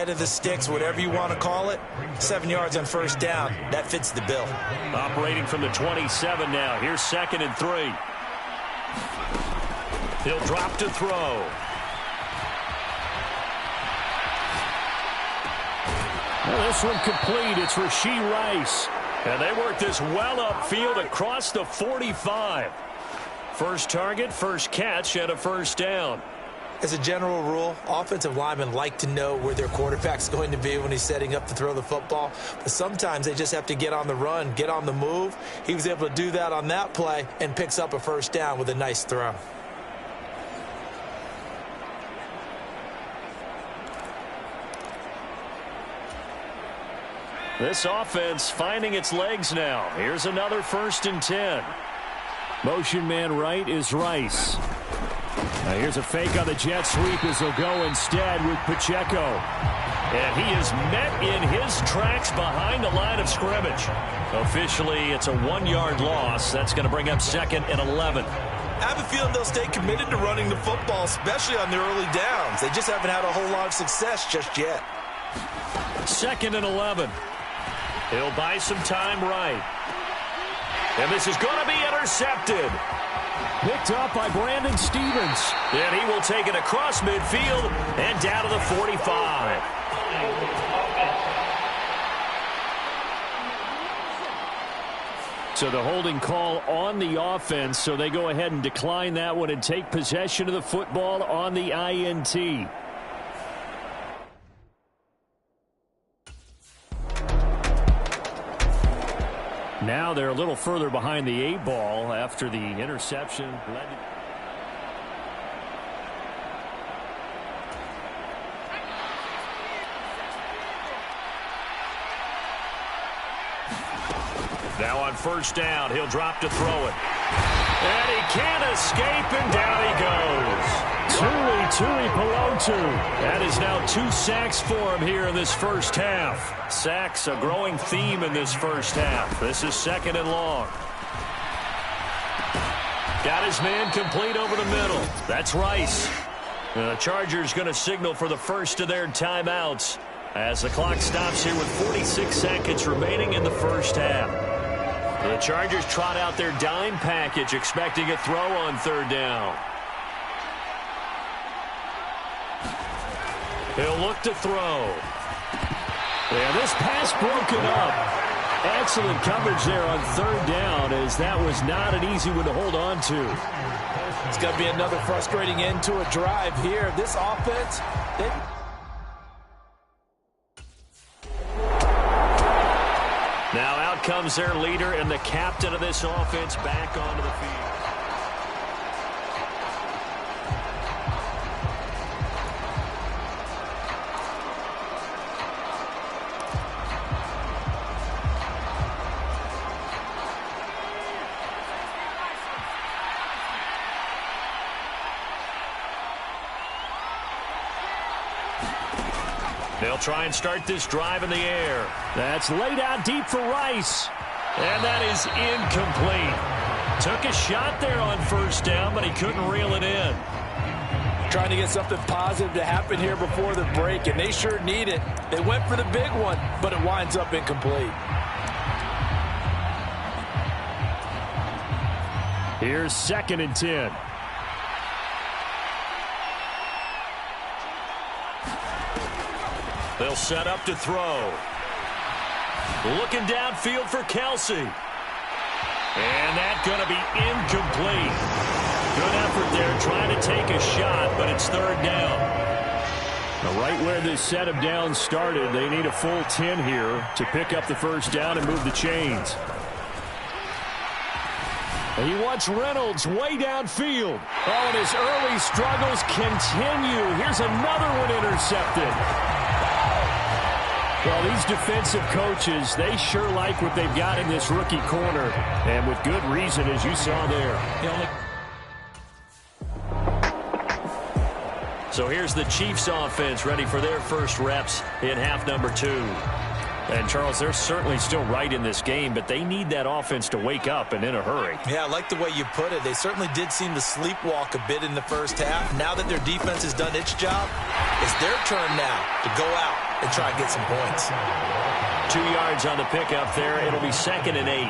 head of the sticks, whatever you want to call it. 7 yards on first down. That fits the bill. Operating from the 27 now. Here's 2nd and 3. He'll drop to throw. Well, this one complete. It's Rashee Rice. And they work this well upfield across the 45. First target, first catch, and a first down. As a general rule, offensive linemen like to know where their quarterback's going to be when he's setting up to throw the football. But sometimes they just have to get on the run, get on the move. He was able to do that on that play and picks up a first down with a nice throw. This offense finding its legs now. Here's another 1st and 10. Motion man right is Rice. Now here's a fake on the jet sweep as they'll go instead with Pacheco. And he is met in his tracks behind the line of scrimmage. Officially, it's a 1-yard loss. That's going to bring up 2nd and 11. I have a feeling they'll stay committed to running the football, especially on their early downs. They just haven't had a whole lot of success just yet. 2nd and 11. He'll buy some time right. And this is going to be intercepted. Picked up by Brandon Stevens. And he will take it across midfield and down to the 45. So the holding call on the offense, so they go ahead and decline that one and take possession of the football on the INT. Now they're a little further behind the 8 ball after the interception. Now on first down, he'll drop to throw it. And he can't escape, and down he goes. Tui Pelotu. That is now 2 sacks for him here in this first half. Sacks, a growing theme in this first half. This is 2nd and long. Got his man complete over the middle. That's Rice. The Chargers going to signal for the first of their timeouts as the clock stops here with 46 seconds remaining in the first half. The Chargers trot out their dime package, expecting a throw on 3rd down. He'll look to throw. Yeah, this pass broken up. Excellent coverage there on 3rd down, as that was not an easy one to hold on to. It's going to be another frustrating end to a drive here. This offense, Now out comes their leader and the captain of this offense back onto the field. They'll try and start this drive in the air. That's laid out deep for Rice. And that is incomplete. Took a shot there on first down, but he couldn't reel it in. trying to get something positive to happen here before the break, and they sure need it. They went for the big one, but it winds up incomplete. Here's 2nd and 10. They'll set up to throw. Looking downfield for Kelsey. And that's going to be incomplete. Good effort there trying to take a shot, but it's 3rd down. Now, right where this set of downs started, they need a full 10 here to pick up the first down and move the chains. And he wants Reynolds way downfield. Oh, and his early struggles continue. Here's another one intercepted. Well, these defensive coaches, they sure like what they've got in this rookie corner. And with good reason, as you saw there. So here's the Chiefs offense ready for their first reps in half number 2. And, Charles, they're certainly still right in this game, but they need that offense to wake up and in a hurry. Yeah, I like the way you put it. They certainly did seem to sleepwalk a bit in the first half. Now that their defense has done its job, it's their turn now to go out and try and get some points. 2 yards on the pickup there. It'll be 2nd and 8.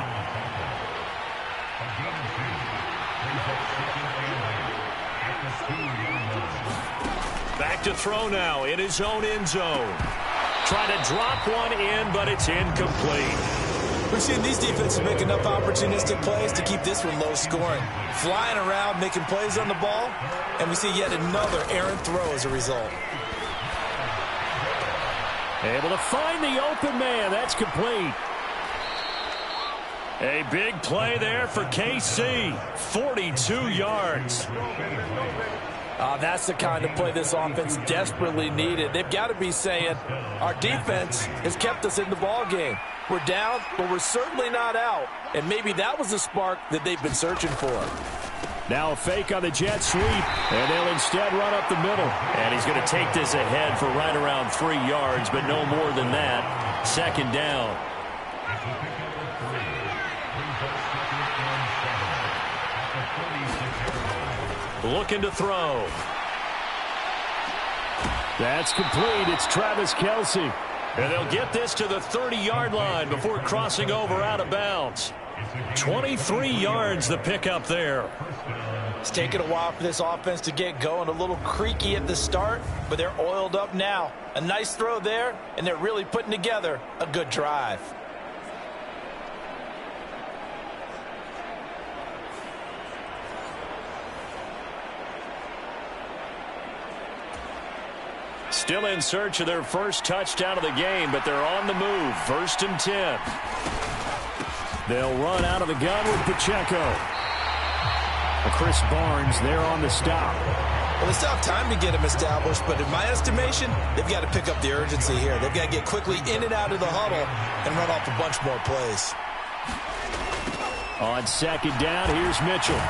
Back to throw now in his own end zone. Trying to drop one in, but it's incomplete. We've seen these defenses make enough opportunistic plays to keep this one low scoring. Flying around, making plays on the ball, and we see yet another errant throw as a result. Able to find the open man. That's complete. A big play there for KC. 42 yards. That's the kind of play this offense desperately needed. They've got to be saying, our defense has kept us in the ball game. We're down, but we're certainly not out. And maybe that was the spark that they've been searching for. Now a fake on the jet sweep, and they'll instead run up the middle. And he's going to take this ahead for right around 3 yards, but no more than that. 2nd down. Looking to throw. That's complete. It's Travis Kelce. And they'll get this to the 30-yard line before crossing over out of bounds. 23 yards the pickup there. It's taken a while for this offense to get going. A little creaky at the start, but they're oiled up now. A nice throw there, and they're really putting together a good drive. Still in search of their first touchdown of the game, but they're on the move. 1st and 10. They'll run out of the gun with Pacheco. Chris Barnes there on the stop. Well, they still have time to get him established, but in my estimation, they've got to pick up the urgency here. They've got to get quickly in and out of the huddle and run off a bunch more plays. On 2nd down, here's Mitchell.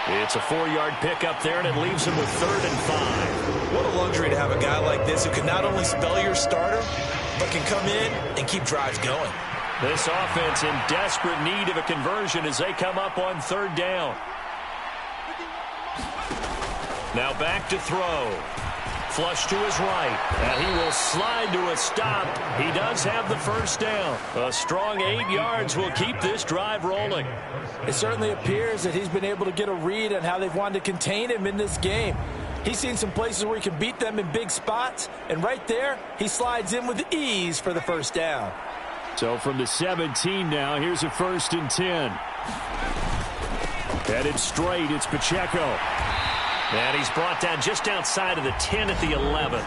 It's a 4-yard pickup there, and it leaves him with 3rd and 5. What a luxury to have a guy like this who can not only spell your starter, but can come in and keep drives going. This offense in desperate need of a conversion as they come up on 3rd down. Now back to throw. Flush to his right, and he will slide to a stop. He does have the 1st down. A strong 8 yards will keep this drive rolling. It certainly appears that he's been able to get a read on how they've wanted to contain him in this game. He's seen some places where he can beat them in big spots, and right there, he slides in with ease for the 1st down. So from the 17 now, here's a 1st and 10. Headed straight, it's Pacheco. And he's brought down just outside of the 10 at the 11.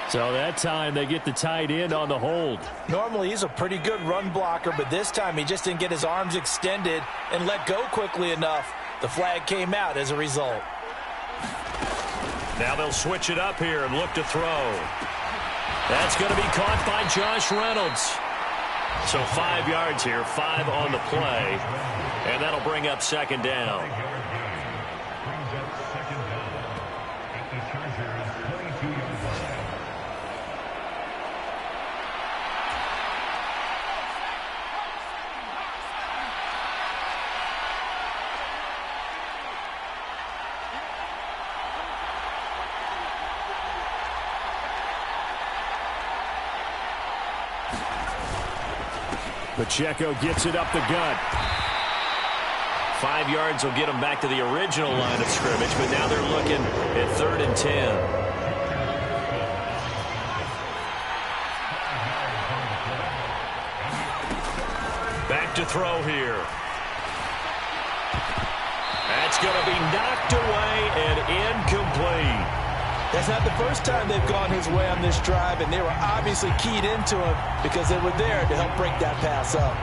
So that time they get the tight end on the hold. Normally he's a pretty good run blocker, but this time he just didn't get his arms extended and let go quickly enough. The flag came out as a result. Now they'll switch it up here and look to throw. That's going to be caught by Josh Reynolds. So 5 yards here, 5 on the play, and that'll bring up 2nd down. Pacheco gets it up the gut. 5 yards will get him back to the original line of scrimmage, but now they're looking at 3rd and 10. Back to throw here. That's going to be knocked away and incomplete. That's not the first time they've gone his way on this drive, and they were obviously keyed into him because they were there to help break that pass up.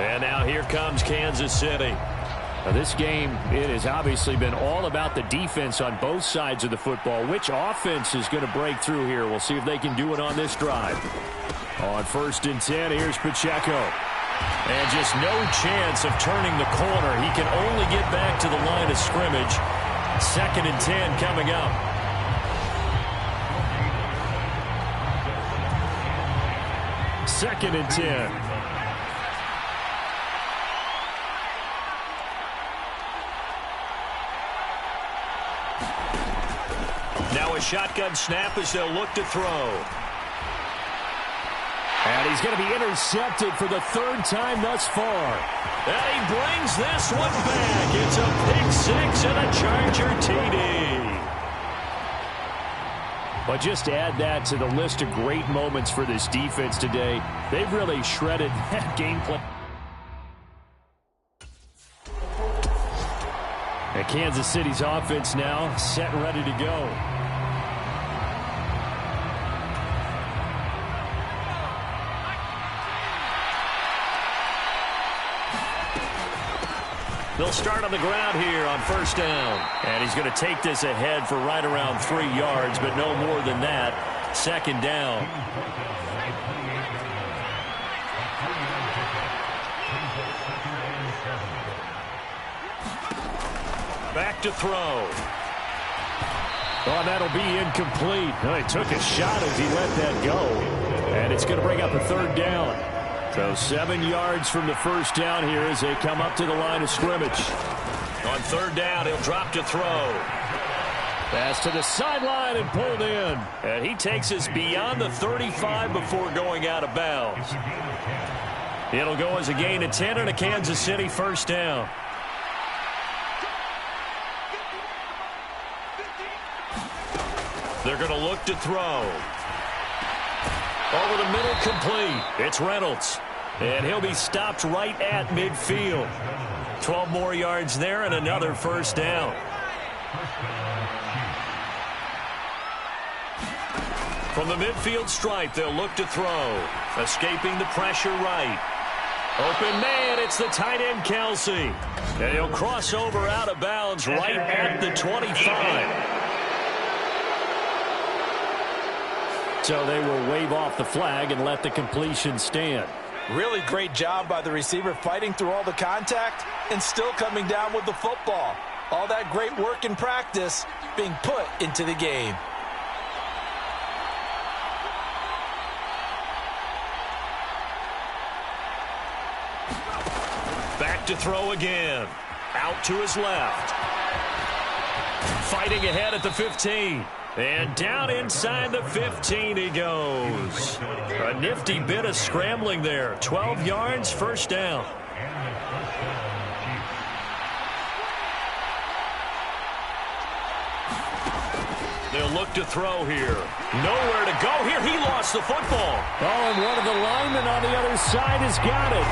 And now here comes Kansas City. Now this game, it has obviously been all about the defense on both sides of the football. Which offense is going to break through here? We'll see if they can do it on this drive. On 1st and 10, here's Pacheco. And just no chance of turning the corner. He can only get back to the line of scrimmage. 2nd and 10 coming up. Second and 10. Now a shotgun snap as they'll look to throw. And he's going to be intercepted for the 3rd time thus far. And he brings this one back. It's a pick 6 and a Charger TD. But just add that to the list of great moments for this defense today. They've really shredded that game plan. And Kansas City's offense now set and ready to go. They'll start on the ground here on 1st down. And he's going to take this ahead for right around 3 yards, but no more than that. 2nd down. Back to throw. Oh, that'll be incomplete. Oh, he took a shot as he let that go. And it's going to bring up a 3rd down. So 7 yards from the 1st down here as they come up to the line of scrimmage. On 3rd down, he'll drop to throw. Pass to the sideline and pulled in. And he takes us beyond the 35 before going out of bounds. It'll go as a gain of 10 and a Kansas City 1st down. They're going to look to throw. Over the middle, complete. It's Reynolds. And he'll be stopped right at midfield. 12 more yards there and another 1st down. From the midfield stripe, they'll look to throw. Escaping the pressure right. Open man, it's the tight end Kelsey. And he'll cross over out of bounds right at the 25. So they will wave off the flag and let the completion stand. Really great job by the receiver fighting through all the contact and still coming down with the football. All that great work in practice being put into the game. Back to throw again. Out to his left. Fighting ahead at the 15. And down inside the 15 he goes. A nifty bit of scrambling there. 12 yards, 1st down. They'll look to throw here. Nowhere to go here. He lost the football. Oh, and one of the linemen on the other side has got it.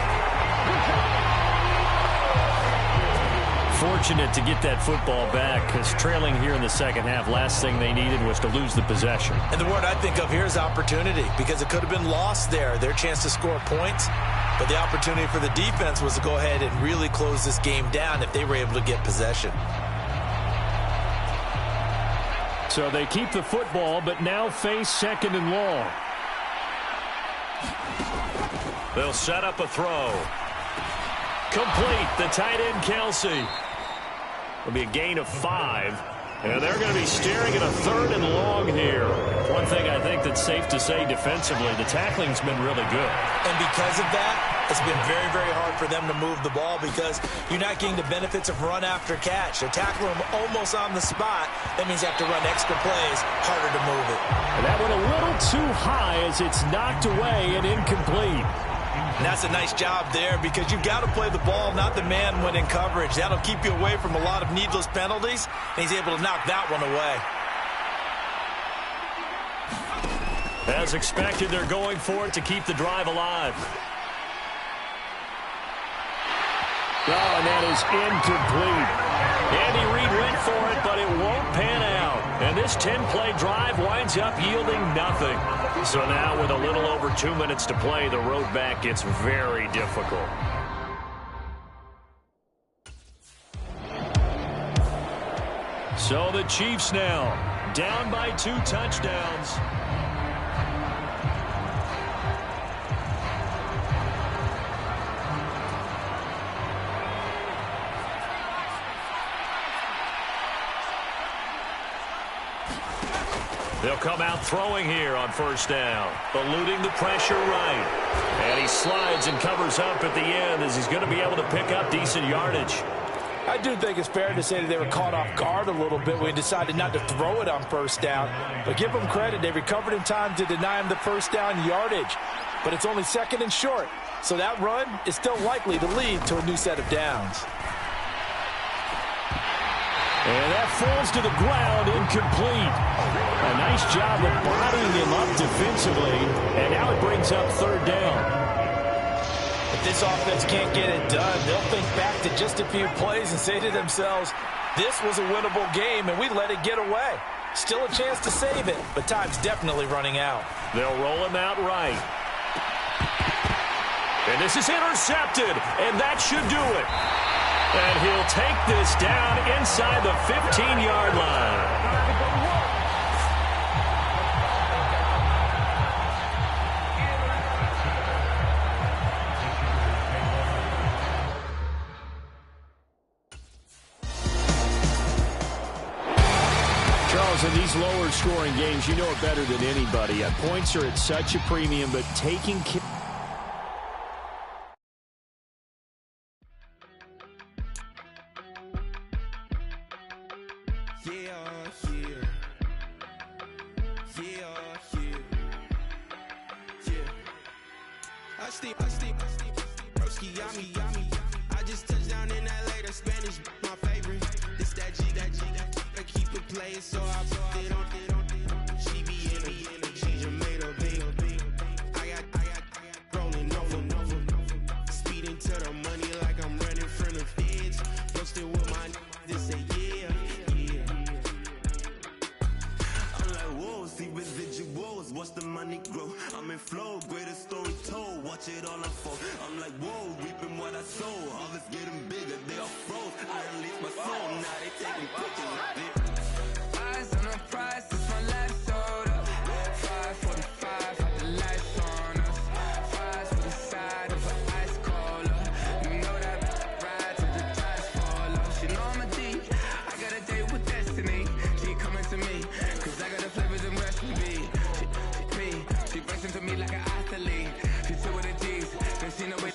Fortunate to get that football back because trailing here in the 2nd half, last thing they needed was to lose the possession. And the word I think of here is opportunity because it could have been lost there, their chance to score points. But the opportunity for the defense was to go ahead and really close this game down if they were able to get possession. So they keep the football, but now face 2nd and long. They'll set up a throw. Complete, the tight end Kelsey. It'll be a gain of 5. And they're going to be staring at a 3rd and long here. One thing I think that's safe to say defensively, the tackling's been really good. And because of that, it's been very, very hard for them to move the ball because you're not getting the benefits of run after catch. They're tackling them almost on the spot. That means you have to run extra plays, harder to move it. And that went a little too high as it's knocked away and incomplete. And that's a nice job there because you've got to play the ball, not the man when in coverage. That'll keep you away from a lot of needless penalties, and he's able to knock that one away. As expected, they're going for it to keep the drive alive. Oh, and that is incomplete. Andy Reid went for it, but it won't pan out. And this 10-play drive winds up yielding nothing. So now with a little over 2 minutes to play, the road back gets very difficult. So the Chiefs now down by 2 touchdowns. They'll come out throwing here on first down, eluding the pressure right. And he slides and covers up at the end as he's going to be able to pick up decent yardage. I do think it's fair to say that they were caught off guard a little bit when he decided not to throw it on first down. But give them credit. They recovered in time to deny him the first down yardage. But it's only second and short. So that run is still likely to lead to a new set of downs. And that falls to the ground, incomplete. A nice job of bodying him up defensively. And now it brings up third down. If this offense can't get it done, they'll think back to just a few plays and say to themselves, this was a winnable game and we let it get away. Still a chance to save it, but time's definitely running out. They'll roll him out right. And this is intercepted, and that should do it. And he'll take this down inside the 15-yard line. In these lower scoring games, you know it better than anybody. Points are at such a premium, but taking care. I just touched down in LA, the Spanish, my favorite. This that G, I keep it playing, so I put it on. She be in it, she just made a big. I got rolling over, speeding to the money like I'm running from the feds. Posted with my this say yeah. I'm like whoa, see residuals, watch the money grow. I'm in flow, greatest story told, watch it all unfold. I'm like whoa, reaping what I sow, harvest getting bigger, they all froze. I release my soul, now they taking pictures of it. Eyes on the prize, it's my last soda. 5:45, had the lights on us. Fries for the side of an ice cola. You know that ride till the tires fall off. She know I'm a D, I got a date with destiny. She coming to me, cause I got the flavors and recipe. She breaks into me like an athlete. She two with the G's, then she know it.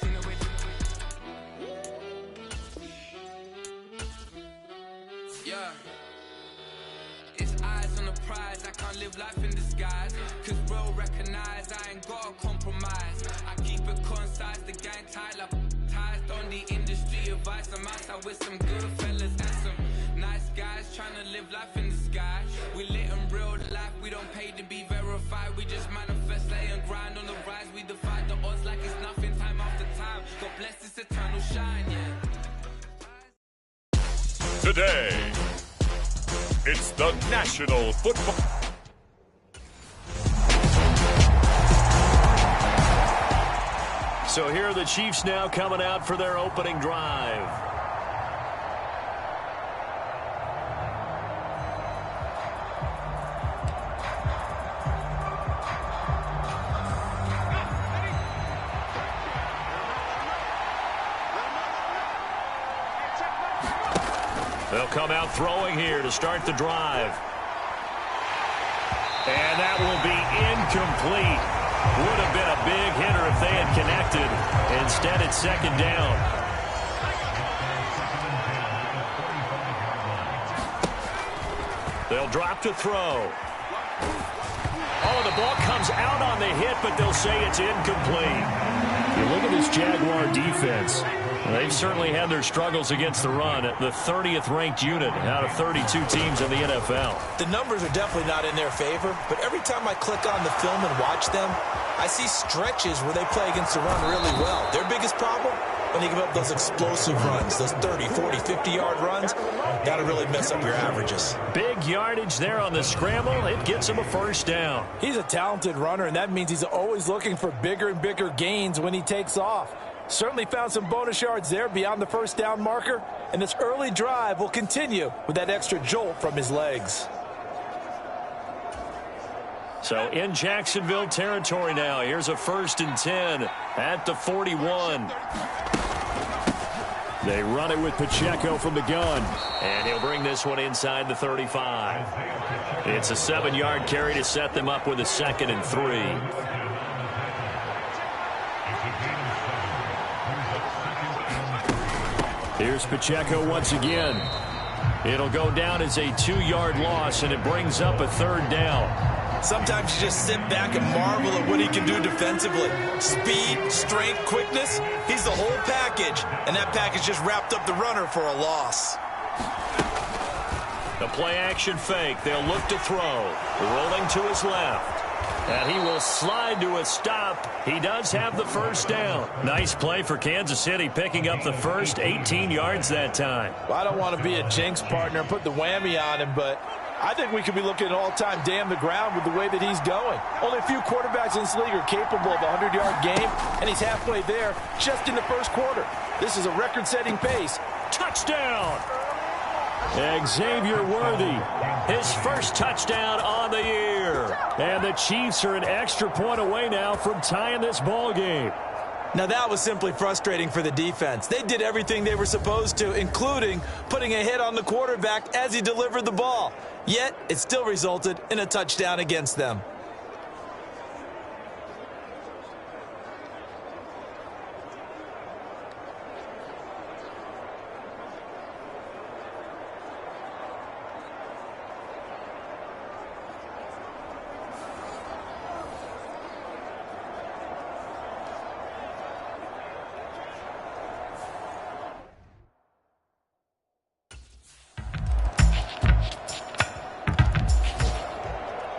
Yeah. It's eyes on the prize, I can't live life in disguise. Cause bro recognize I ain't gotta compromise. I keep it concise, the gang tied up ties on the industry advice. I'm outside with some good fellas and some nice guys trying to live life in the sky. We lit in real life, we don't pay to be verified. We just manifest, lay and grind on the rise. We defy the odds like it's nothing, time after time. God bless this eternal shine, yeah. Today, it's the National Football. So here are the Chiefs now coming out for their opening drive. They'll come out throwing here to start the drive. And that will be incomplete. Would have been a big hitter if they had connected. Instead, it's second down. They'll drop to throw. Oh, the ball comes out on the hit, but they'll say it's incomplete. You look at this Jaguar defense. They've certainly had their struggles against the run. The 30th ranked unit out of 32 teams in the NFL. The numbers are definitely not in their favor, but every time I click on the film and watch them, I see stretches where they play against the run really well. Their biggest problem, when they give up those explosive runs, those 30, 40, 50-yard runs, that'll really mess up your averages. Big yardage there on the scramble. It gets him a first down. He's a talented runner, and that means he's always looking for bigger and bigger gains when he takes off. Certainly found some bonus yards there beyond the first down marker, and this early drive will continue with that extra jolt from his legs. So in Jacksonville territory now, here's a 1st and 10 at the 41. They run it with Pacheco from the gun. And he'll bring this one inside the 35. It's a 7-yard carry to set them up with a 2nd and 3. Here's Pacheco once again. It'll go down as a 2-yard loss, and it brings up a 3rd down. Sometimes you just sit back and marvel at what he can do defensively. Speed, strength, quickness, he's the whole package. And that package just wrapped up the runner for a loss. The play-action fake. They'll look to throw. Rolling to his left. And he will slide to a stop. He does have the 1st down. Nice play for Kansas City, picking up the first 18 yards that time. Well, I don't want to be a jinx partner and put the whammy on him, but I think we could be looking at all-time damn the ground with the way that he's going. Only a few quarterbacks in this league are capable of a 100-yard game, and he's halfway there just in the first quarter. This is a record-setting pace. Touchdown! Xavier Worthy, his first touchdown on the year. And the Chiefs are an extra point away now from tying this ball game. Now that was simply frustrating for the defense. They did everything they were supposed to, including putting a hit on the quarterback as he delivered the ball. Yet, it still resulted in a touchdown against them.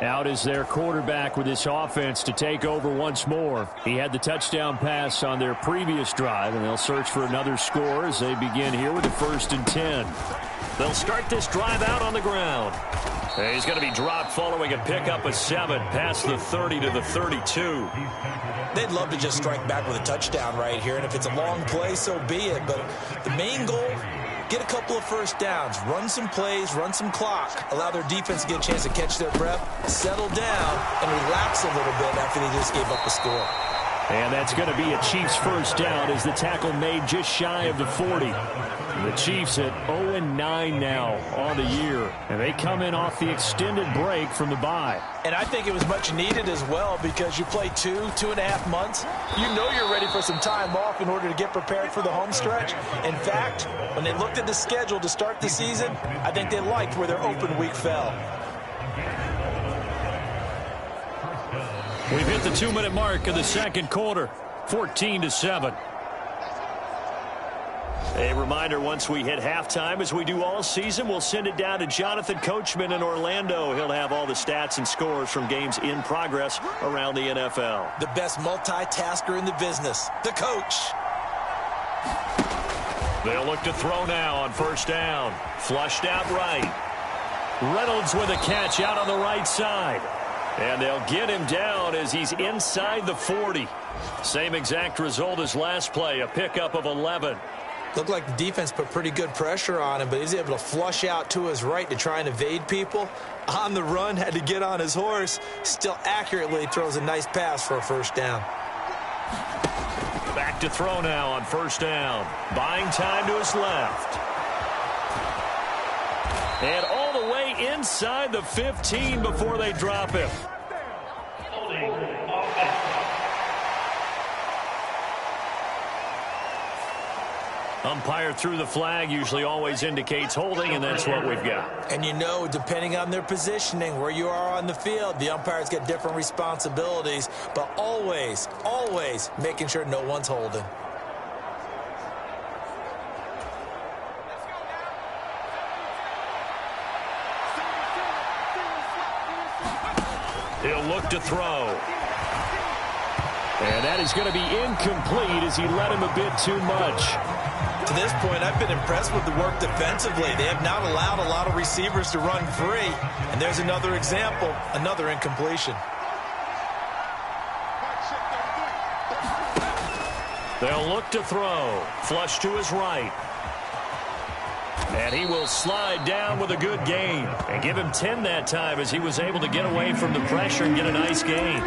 Out is their quarterback with this offense to take over once more. He had the touchdown pass on their previous drive, and they'll search for another score as they begin here with the 1st and 10. They'll start this drive out on the ground. He's going to be dropped following a pickup of 7 past the 30 to the 32. They'd love to just strike back with a touchdown right here, and if it's a long play, so be it. But the main goal, get a couple of 1st downs, run some plays, run some clock, allow their defense to get a chance to catch their breath, settle down, and relax a little bit after they just gave up a score. And that's going to be a Chiefs 1st down as the tackle made just shy of the 40. The Chiefs at 0-9 now on the year, and they come in off the extended break from the bye. And I think it was much needed as well, because you play 2.5 months. You know you're ready for some time off in order to get prepared for the home stretch. In fact, when they looked at the schedule to start the season, I think they liked where their open week fell. We've hit the 2-minute mark of the 2nd quarter, 14-7. A reminder, once we hit halftime, as we do all season, we'll send it down to Jonathan Coachman in Orlando. He'll have all the stats and scores from games in progress around the NFL. The best multitasker in the business, the coach. They'll look to throw now on 1st down. Flushed out right. Reynolds with a catch out on the right side. And they'll get him down as he's inside the 40. Same exact result as last play, a pickup of 11. Looked like the defense put pretty good pressure on him, but he's able to flush out to his right to try and evade people. On the run, had to get on his horse. Still accurately throws a nice pass for a 1st down. Back to throw now on 1st down. Buying time to his left. And all the way inside the 15 before they drop him. Umpire threw the flag, usually always indicates holding, and that's what we've got. And you know, depending on their positioning, where you are on the field, the umpires get different responsibilities, but always, always making sure no one's holding. He'll look to throw. And that is going to be incomplete as he let him a bit too much. To this point, I've been impressed with the work defensively. They have not allowed a lot of receivers to run free. And there's another example, another incompletion. They'll look to throw. Flush to his right. And he will slide down with a good gain. And give him 10 that time as he was able to get away from the pressure and get a nice gain.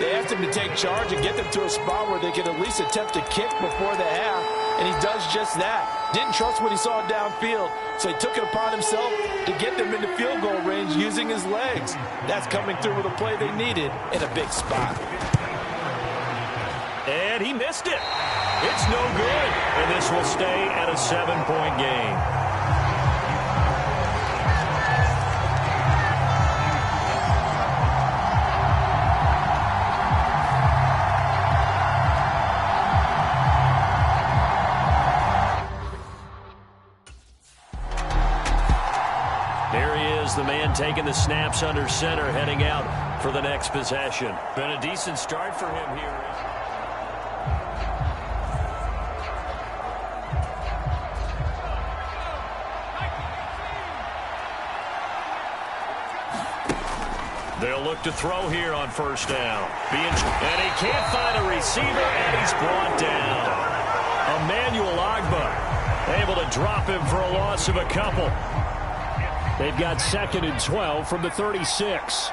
They asked him to take charge and get them to a spot where they could at least attempt to kick before the half. and he does just that. Didn't trust what he saw downfield, so he took it upon himself to get them into field goal range using his legs. That's coming through with a play they needed in a big spot. And he missed it. It's no good, and this will stay at a 7-point game. The man taking the snaps under center, heading out for the next possession. Been a decent start for him here. They'll look to throw here on first down. And he can't find a receiver, and he's brought down. Emmanuel Agba able to drop him for a loss of a couple. They've got 2nd and 12 from the 36.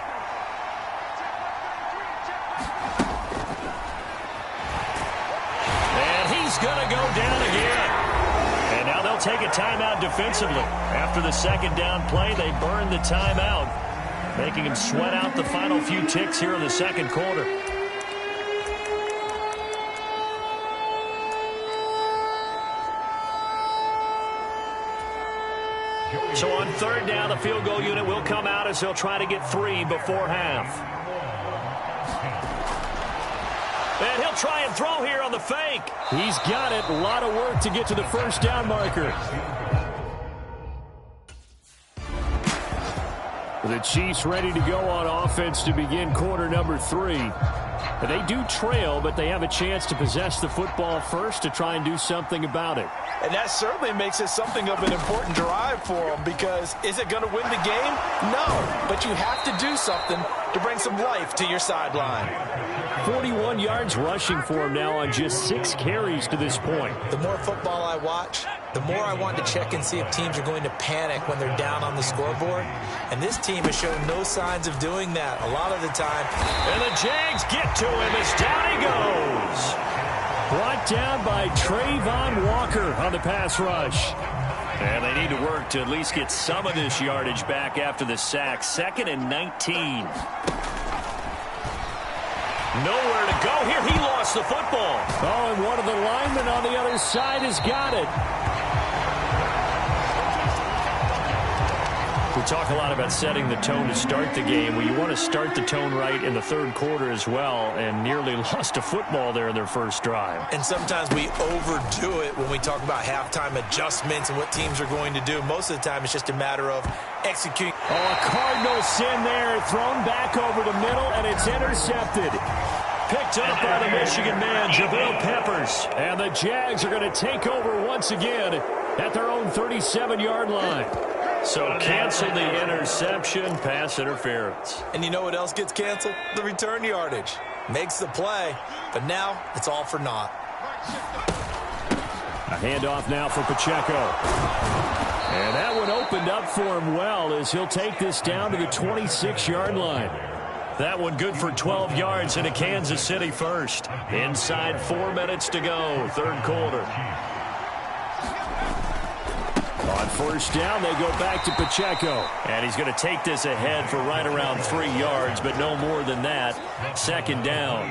And he's going to go down again. And now they'll take a timeout defensively. After the second down play, they burn the timeout, making him sweat out the final few ticks here in the second quarter. So on third down, the field goal unit will come out as he'll try to get 3 before half. And he'll try and throw here on the fake. He's got it. A lot of work to get to the first down marker. The Chiefs ready to go on offense to begin quarter number 3. They do trail, but they have a chance to possess the football first to try and do something about it. And that certainly makes it something of an important drive for them, because is it going to win the game? No, but you have to do something to bring some life to your sideline. 41 yards rushing for him now on just 6 carries to this point. The more football I watch, the more I want to check and see if teams are going to panic when they're down on the scoreboard. And this team has shown no signs of doing that a lot of the time. And the Jags get to him as down he goes. Brought down by Trayvon Walker on the pass rush. And they need to work to at least get some of this yardage back after the sack. 2nd and 19. Nowhere to go here. He lost the football. Oh, and one of the linemen on the other side has got it. We talk a lot about setting the tone to start the game. Well, you want to start the tone right in the third quarter as well, and nearly lost a football there in their first drive. And sometimes we overdo it when we talk about halftime adjustments and what teams are going to do. Most of the time, it's just a matter of executing. Oh, a Cardinal sin there, thrown back over the middle, and it's intercepted. Picked up by the Michigan man, Jabril Peppers. And the Jags are going to take over once again at their own 37-yard line. So cancel the interception, pass interference. And you know what else gets canceled? The return yardage. Makes the play, but now it's all for naught. A handoff now for Pacheco. And that one opened up for him well as he'll take this down to the 26-yard line. That one good for 12 yards into Kansas City first. Inside 4 minutes to go, third quarter. On first down, they go back to Pacheco. And he's going to take this ahead for right around 3 yards, but no more than that. 2nd down.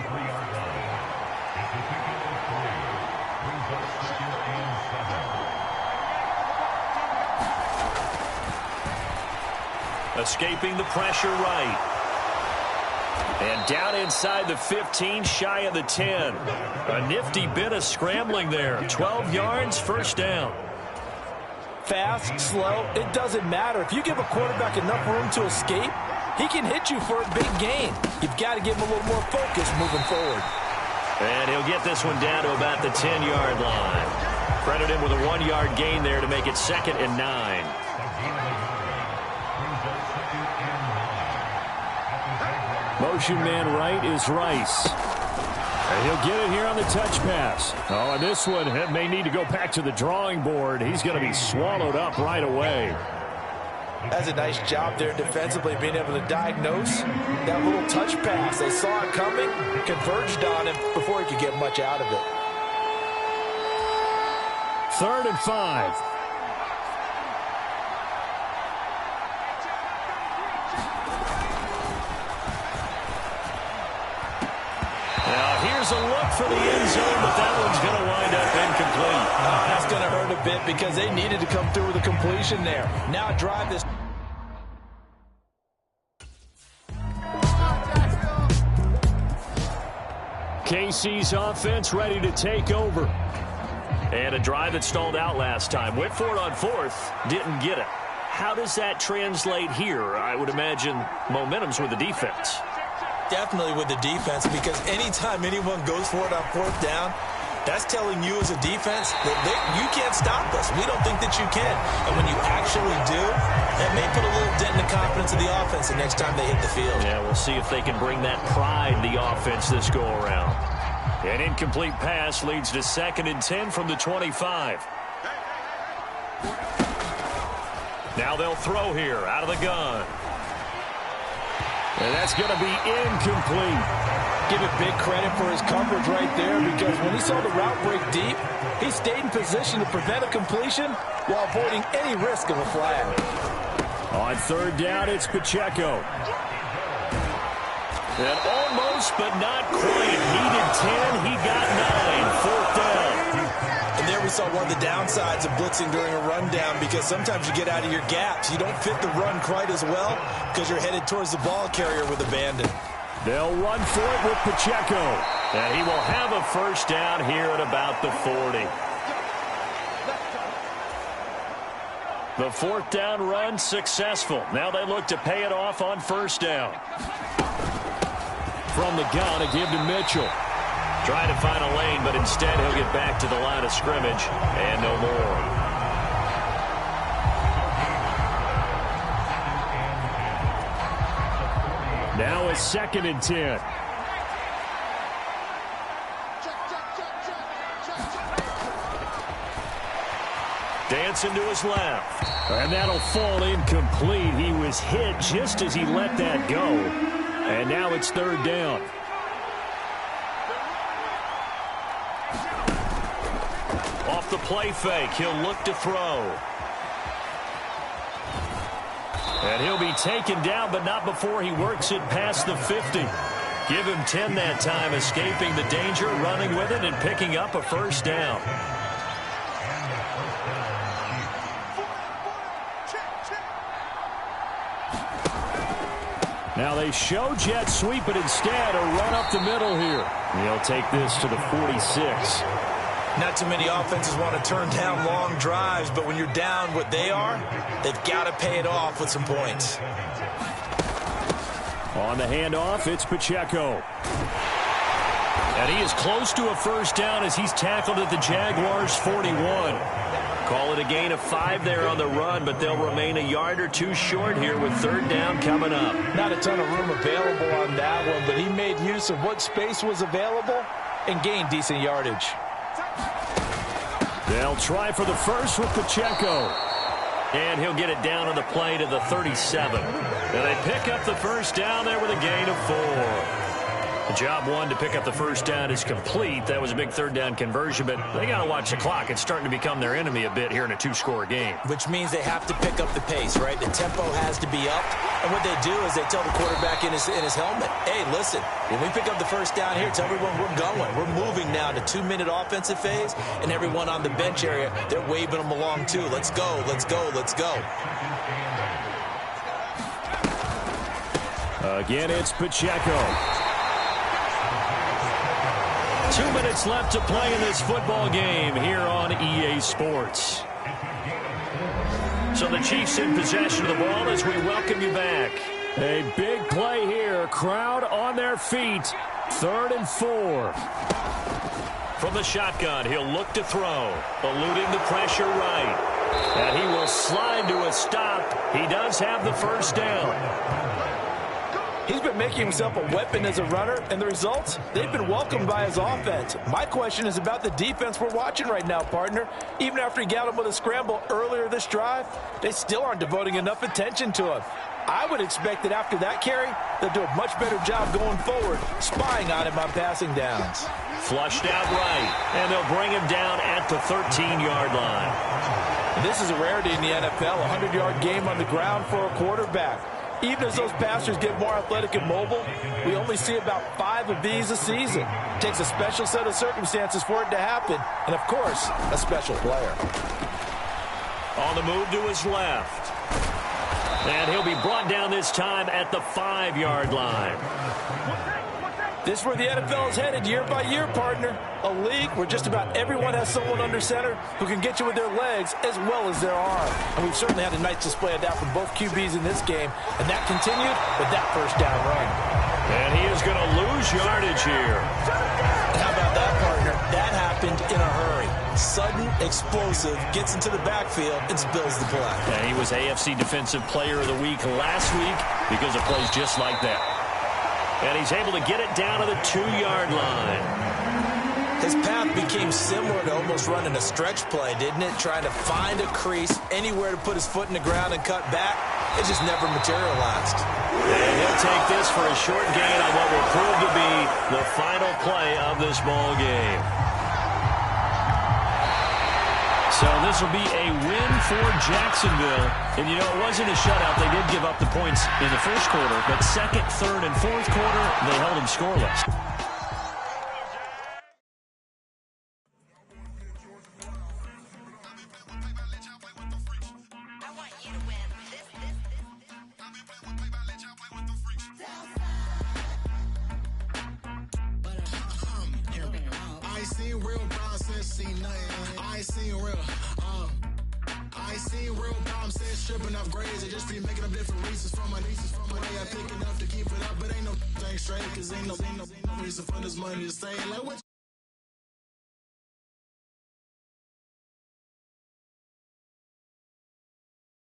Escaping the pressure right. And down inside the 15, shy of the 10. A nifty bit of scrambling there. 12 yards, first down. Fast, slow, it doesn't matter. If you give a quarterback enough room to escape, he can hit you for a big gain. You've got to give him a little more focus moving forward. And he'll get this one down to about the 10-yard line. Credit him with a 1-yard gain there to make it 2nd and 9. Motion man right is Rice. And he'll get it here on the touch pass. Oh, and this one may need to go back to the drawing board. He's going to be swallowed up right away. That's a nice job there defensively, being able to diagnose that little touch pass. They saw it coming, converged on him before he could get much out of it. 3rd and 5. Now here's a look for the end zone, but that one's going to wind up incomplete. That's going to hurt a bit because they needed to come through with a completion there. Now drive this. KC's offense ready to take over. And a drive that stalled out last time. Went for it on 4th. Didn't get it. How does that translate here? I would imagine momentum's with the defense. Definitely with the defense, because anytime anyone goes for it on 4th down, that's telling you as a defense that you can't stop us. We don't think that you can. And when you actually do, that may put a little dent in the confidence of the offense the next time they hit the field. Yeah, we'll see if they can bring that pride in the offense this go-around. An incomplete pass leads to 2nd and 10 from the 25. Now they'll throw here out of the gun. And that's going to be incomplete. Give it big credit for his coverage right there, because when he saw the route break deep, he stayed in position to prevent a completion while avoiding any risk of a flag. On 3rd down, it's Pacheco. And almost, but not quite. Needed 10. He got 9. 4th down. And there we saw one of the downsides of blitzing during a rundown, because sometimes you get out of your gaps. You don't fit the run quite as well because you're headed towards the ball carrier with abandon. They'll run for it with Pacheco. And he will have a 1st down here at about the 40. The 4th down run successful. Now they look to pay it off on 1st down. From the gun, a give to Mitchell. Trying to find a lane, but instead he'll get back to the line of scrimmage and no more. Now a 2nd and 10. Dancing to his left. And that'll fall incomplete. He was hit just as he let that go. And now it's 3rd down. Off the play fake, he'll look to throw. And he'll be taken down, but not before he works it past the 50. Give him 10 that time, escaping the danger, running with it, and picking up a 1st down. Now they show jet sweep, but instead a run up the middle here. He'll take this to the 46. Not too many offenses want to turn down long drives, but when you're down what they are, they've got to pay it off with some points. On the handoff, it's Pacheco. And he is close to a 1st down as he's tackled at the Jaguars' 41. Call it a gain of 5 there on the run, but they'll remain a yard or 2 short here with 3rd down coming up. Not a ton of room available on that one, but he made use of what space was available and gained decent yardage. They'll try for the 1st with Pacheco. And he'll get it down on the play to the 37. And they pick up the 1st down there with a gain of 4. The job 1 to pick up the 1st down is complete. That was a big 3rd down conversion, but they got to watch the clock. It's starting to become their enemy a bit here in a 2-score game. Which means they have to pick up the pace, right? The tempo has to be up. And what they do is they tell the quarterback in his helmet, hey, listen, when we pick up the 1st down here, tell everyone we're going. We're moving now to 2-minute offensive phase, and everyone on the bench area, they're waving them along too. Let's go, let's go, let's go. Again, it's Pacheco. 2 minutes left to play in this football game here on EA Sports. So the Chiefs in possession of the ball as we welcome you back. A big play here. Crowd on their feet. 3rd and 4. From the shotgun, he'll look to throw. Eluding the pressure right. And he will slide to a stop. He does have the 1st down. He's been making himself a weapon as a runner, and the results, they've been welcomed by his offense. My question is about the defense we're watching right now, partner. Even after he got him with a scramble earlier this drive, they still aren't devoting enough attention to him. I would expect that after that carry, they'll do a much better job going forward, spying on him on passing downs. Flushed out right, and they'll bring him down at the 13-yard line. This is a rarity in the NFL, a 100-yard game on the ground for a quarterback. Even as those passers get more athletic and mobile, we only see about 5 of these a season. It takes a special set of circumstances for it to happen, and of course, a special player. On the move to his left. And he'll be brought down this time at the 5-yard line. This is where the NFL is headed year by year, partner. A league where just about everyone has someone under center who can get you with their legs as well as their arm. And we've certainly had a nice display of that from both QBs in this game. And that continued with that first down run. And he is going to lose yardage here. How about that, partner? That happened in a hurry. Sudden, explosive, gets into the backfield and spills the play. And he was AFC Defensive Player of the Week last week because of plays just like that. And he's able to get it down to the 2-yard line. His path became similar to almost running a stretch play, didn't it? Trying to find a crease, anywhere to put his foot in the ground and cut back. It just never materialized. And he'll take this for a short gain on what will prove to be the final play of this ball game. So this will be a win for Jacksonville. And, you know, it wasn't a shutout. They did give up the points in the first quarter. But second, third, and fourth quarter, they held them scoreless. Stripping off grades, I just be making up different reasons for my nieces. From my way I pick enough to keep it up, but ain't no thing straight, cause ain't no reason for this money to stay. Like what?